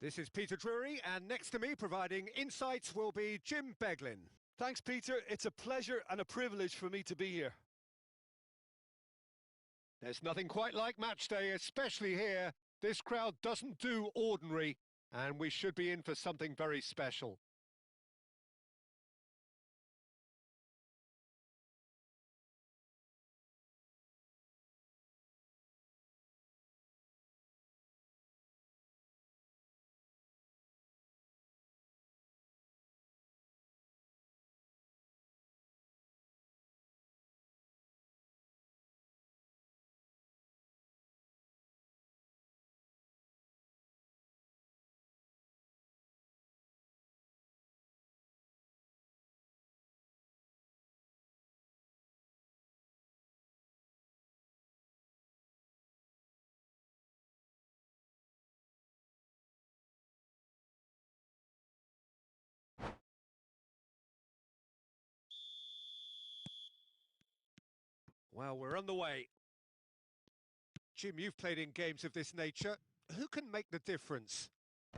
This is Peter Drury, and next to me providing insights will be Jim Beglin. Thanks, Peter. It's a pleasure and a privilege for me to be here. There's nothing quite like match day, especially here. This crowd doesn't do ordinary, and we should be in for something very special. Well, we're on the way. Jim, you've played in games of this nature. Who can make the difference?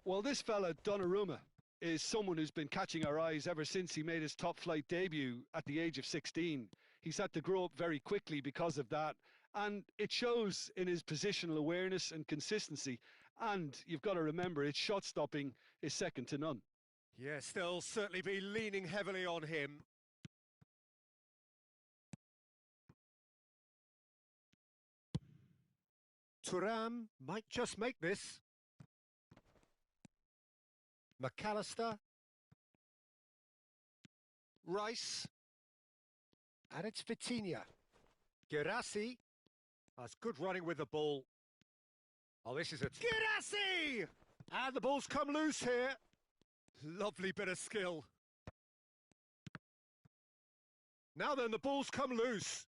Well, this fella, Donnarumma, is someone who's been catching our eyes ever since he made his top-flight debut at the age of 16. He's had to grow up very quickly because of that, and it shows in his positional awareness and consistency. And you've got to remember, his shot-stopping is second to none. Yes, they'll certainly be leaning heavily on him. Thuram might just make this. McAllister. Rice. And it's Vitinha. Girassi. That's good running with the ball. Oh, this is a... Girassi! And the ball's come loose here. Lovely bit of skill. Now then, the ball's come loose.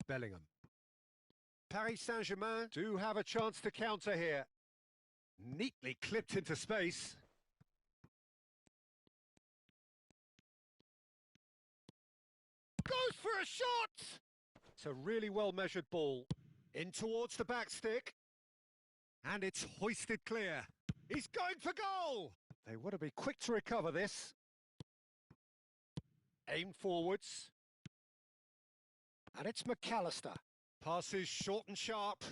Bellingham. Paris Saint-Germain do have a chance to counter here. Neatly clipped into space. Goes for a shot! It's a really well-measured ball. In towards the back stick. And it's hoisted clear. He's going for goal! They want to be quick to recover this. Aim forwards. And it's McAllister. Passes short and sharp.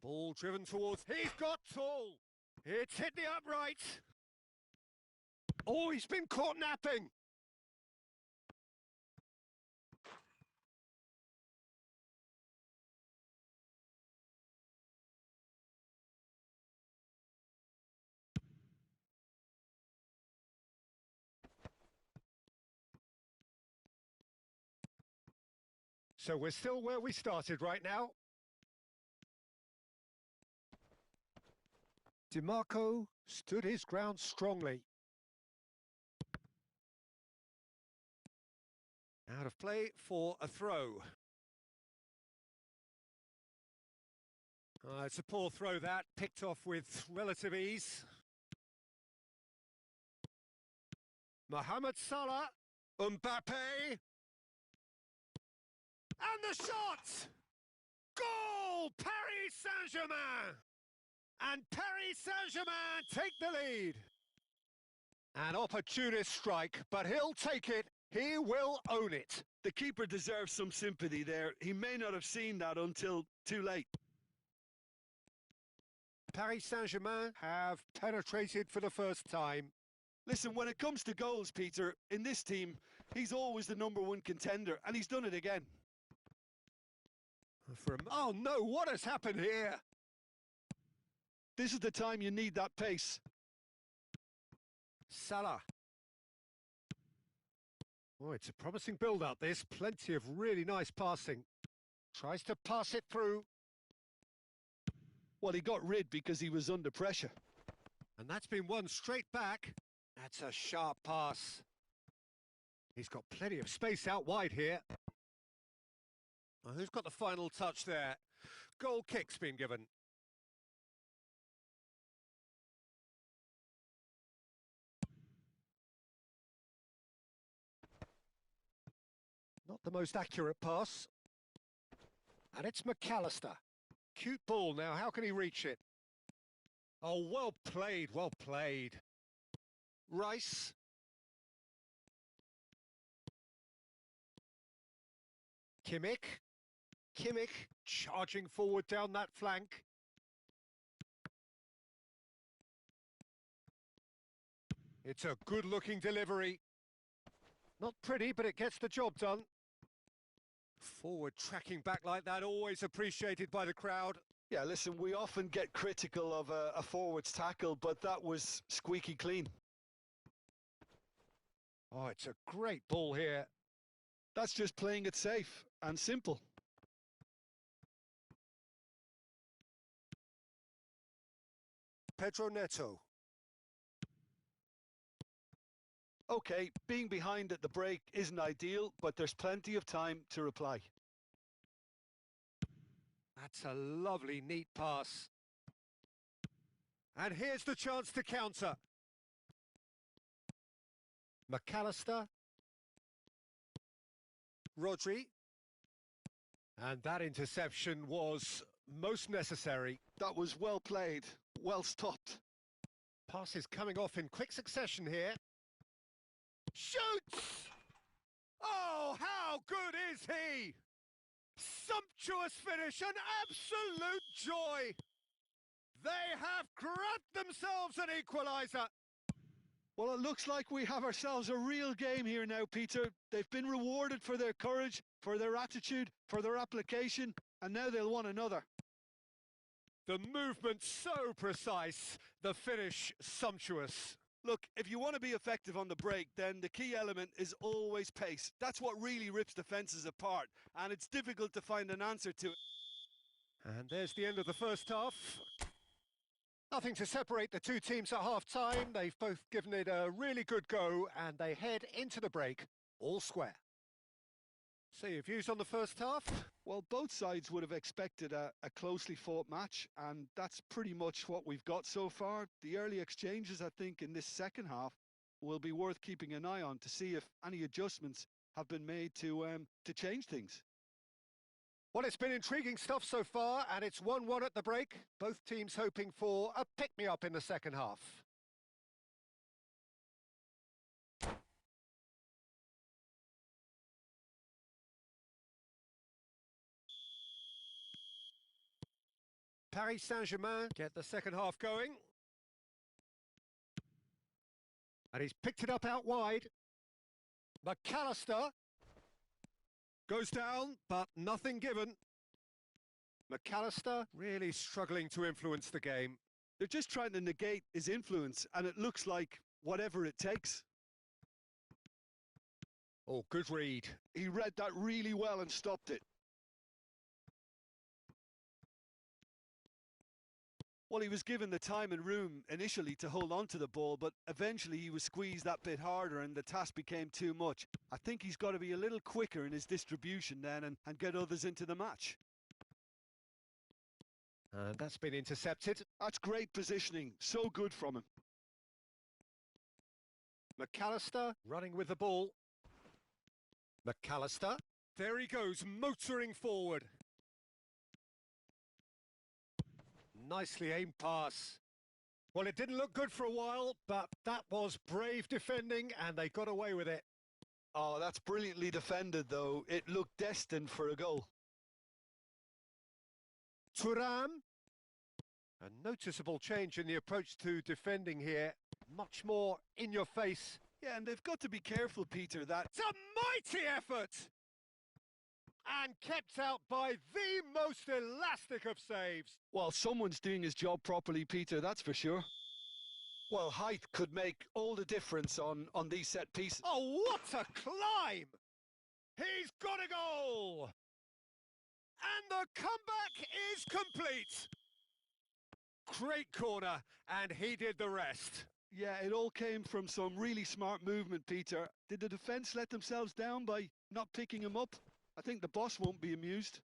Ball driven towards... He's got tall! It's hit the upright. Oh, he's been caught napping. So we're still where we started right now. DiMarco stood his ground strongly. Out of play for a throw. It's a poor throw that, picked off with relative ease. Mohamed Salah, Mbappe. And the shot! Goal! Paris Saint-Germain! And Paris Saint-Germain take the lead. An opportunist strike, but he'll take it. He will own it. The keeper deserves some sympathy there. He may not have seen that until too late. Paris Saint-Germain have penetrated for the first time. Listen, when it comes to goals, Peter, in this team, he's always the #1 contender, and he's done it again. Oh no, what has happened here? This is the time you need that pace. Salah. Oh, it's a promising build-up, this. Plenty of really nice passing. Tries to pass it through. Well, he got rid because he was under pressure. And that's been won straight back. That's a sharp pass. He's got plenty of space out wide here. Well, who's got the final touch there? Goal kick's been given. Not the most accurate pass. And it's McAllister. Cute ball now, how can he reach it? Oh, well played, well played. Rice. Kimmich. Kimmich charging forward down that flank. It's a good-looking delivery. Not pretty, but it gets the job done. Forward tracking back like that, always appreciated by the crowd. Yeah, listen, we often get critical of a forward's tackle, but that was squeaky clean. Oh, it's a great ball here. That's just playing it safe and simple. Pedro Neto. Okay, being behind at the break isn't ideal, but there's plenty of time to reply. That's a lovely, neat pass. And here's the chance to counter. McAllister. Rodri. And that interception was most necessary. That was well played, well stopped. Passes coming off in quick succession here. Shoots! Oh, how good is he? Sumptuous finish, an absolute joy. They have grabbed themselves an equaliser. Well, it looks like we have ourselves a real game here now, Peter. They've been rewarded for their courage, for their attitude, for their application, and now they'll want another. The movement so precise, the finish sumptuous. Look, if you want to be effective on the break, then the key element is always pace. That's what really rips defences apart, and it's difficult to find an answer to it. And there's the end of the first half. Nothing to separate the two teams at half-time. They've both given it a really good go, and they head into the break all square. So your views on the first half? Well, both sides would have expected a closely fought match, and that's pretty much what we've got so far. The early exchanges, I think, in this second half will be worth keeping an eye on to see if any adjustments have been made to change things. Well, it's been intriguing stuff so far, and it's 1-1 at the break. Both teams hoping for a pick-me-up in the second half. Paris Saint-Germain get the second half going. And he's picked it up out wide. McAllister goes down, but nothing given. McAllister really struggling to influence the game. They're just trying to negate his influence, and it looks like whatever it takes. Oh, good read. He read that really well and stopped it. Well, he was given the time and room initially to hold on to the ball, but eventually he was squeezed that bit harder and the task became too much. I think he's got to be a little quicker in his distribution then and get others into the match. And that's been intercepted. That's great positioning, so good from him. McAllister running with the ball. McAllister, there he goes, motoring forward. Nicely aimed pass. Well, it didn't look good for a while, but that was brave defending, and they got away with it. Oh, that's brilliantly defended, though. It looked destined for a goal. Thuram. A noticeable change in the approach to defending here. Much more in your face. Yeah, and they've got to be careful, Peter, that... It's a mighty effort! And kept out by the most elastic of saves. Well, someone's doing his job properly, Peter, that's for sure. Well, height could make all the difference on these set pieces. Oh, what a climb! He's got a goal! And the comeback is complete. Great corner, and he did the rest. Yeah, it all came from some really smart movement, Peter. Did the defence let themselves down by not picking him up? I think the boss won't be amused.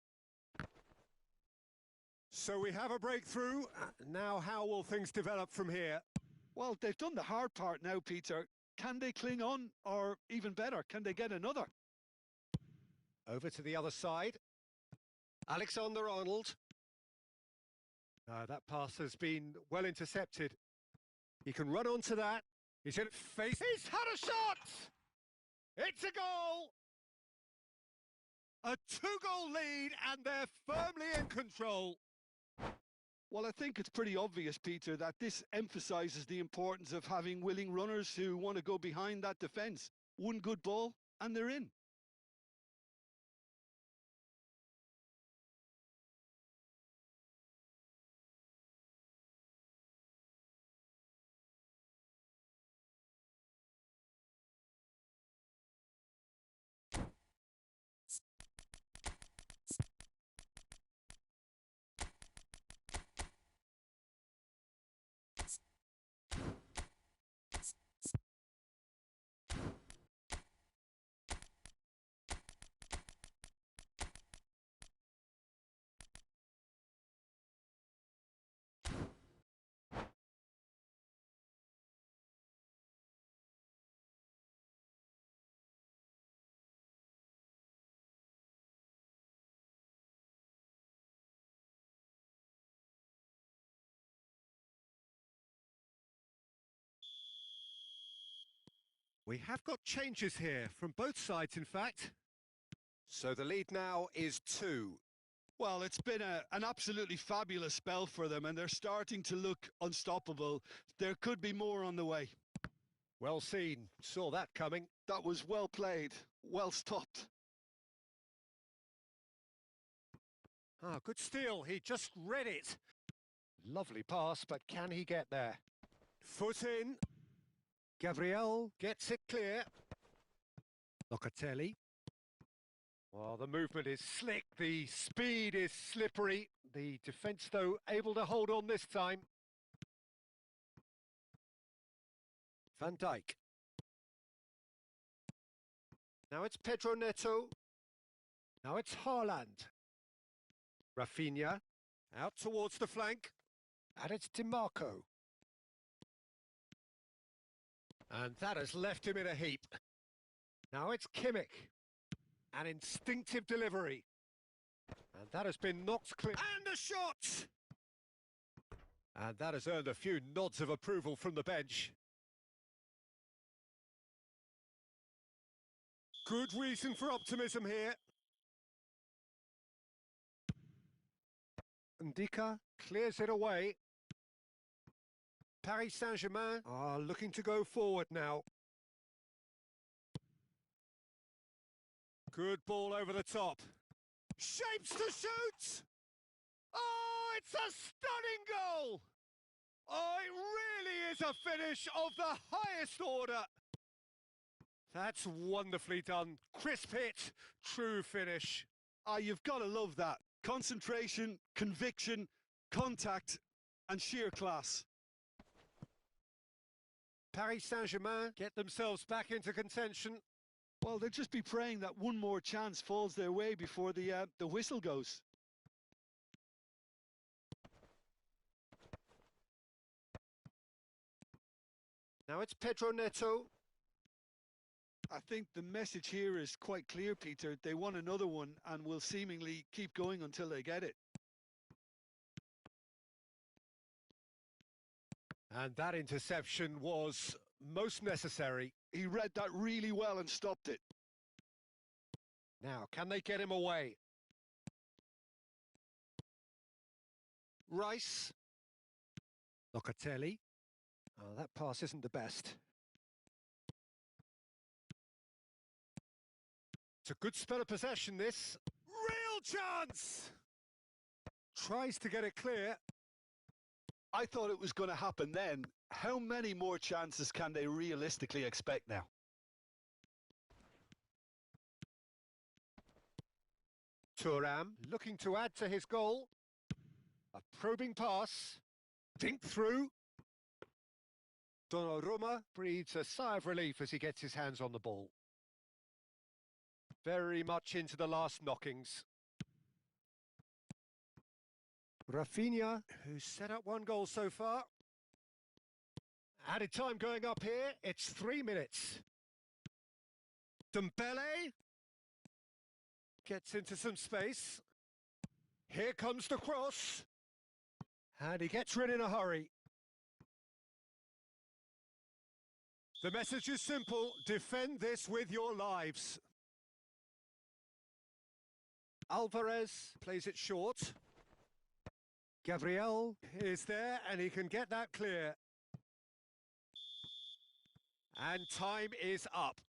So we have a breakthrough. Now how will things develop from here? Well, they've done the hard part now, Peter. Can they cling on? Or even better, can they get another? Over to the other side. Alexander-Arnold. That pass has been well intercepted. He can run onto that. He's in face. He's had a shot! It's a goal! A 2-goal lead, and they're firmly in control. Well, I think it's pretty obvious, Peter, that this emphasises the importance of having willing runners who want to go behind that defence. One good ball, and they're in. We have got changes here, from both sides, in fact. So the lead now is 2. Well, it's been an absolutely fabulous spell for them, and they're starting to look unstoppable. There could be more on the way. Well seen. Saw that coming. That was well played, well stopped. Good steal. He just read it. Lovely pass, but can he get there? Foot in. Gabriel gets it clear. Locatelli. Well, the movement is slick, the speed is slippery. The defence, though, able to hold on this time. Van Dijk. Now it's Pedro Neto. Now it's Haaland. Rafinha. Out towards the flank. And it's DiMarco. And that has left him in a heap. Now it's Kimmich. An instinctive delivery. And that has been knocked clear. And a shot! And that has earned a few nods of approval from the bench. Good reason for optimism here. Ndika clears it away. Paris Saint-Germain are looking to go forward now. Good ball over the top. Shapes to shoot! Oh, it's a stunning goal! Oh, it really is a finish of the highest order. That's wonderfully done. Crisp hit, true finish. You've got to love that. Concentration, conviction, contact, and sheer class. Paris Saint-Germain get themselves back into contention. Well, they'll just be praying that one more chance falls their way before the whistle goes. Now it's Pedro Neto. I think the message here is quite clear, Peter. They want another one and will seemingly keep going until they get it. And that interception was most necessary. He read that really well and stopped it. Now, can they get him away? Rice. Locatelli. Oh, that pass isn't the best. It's a good spell of possession, this. Real chance! Tries to get it clear. I thought it was going to happen then. How many more chances can they realistically expect now? Thuram looking to add to his goal. A probing pass. Dink through. Donnarumma breathes a sigh of relief as he gets his hands on the ball. Very much into the last knockings. Rafinha, who's set up 1 goal so far. Added time going up here. It's 3 minutes. Dembele. Gets into some space. Here comes the cross. And he gets rid in a hurry. The message is simple: defend this with your lives. Alvarez plays it short. Gabriel is there and he can get that clear. And time is up.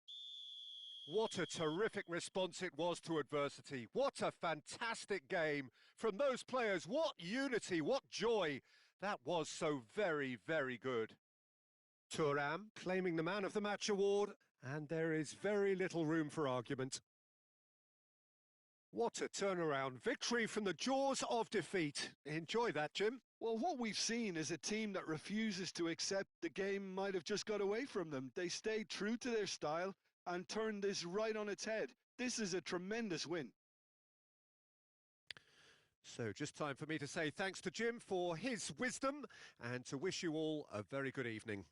What a terrific response it was to adversity. What a fantastic game from those players. What unity, what joy. That was so very, very good. Thuram claiming the Man of the Match award, and there is very little room for argument. What a turnaround. Victory from the jaws of defeat. Enjoy that, Jim. Well, what we've seen is a team that refuses to accept the game might have just got away from them. They stayed true to their style and turned this right on its head. This is a tremendous win. So just time for me to say thanks to Jim for his wisdom and to wish you all a very good evening.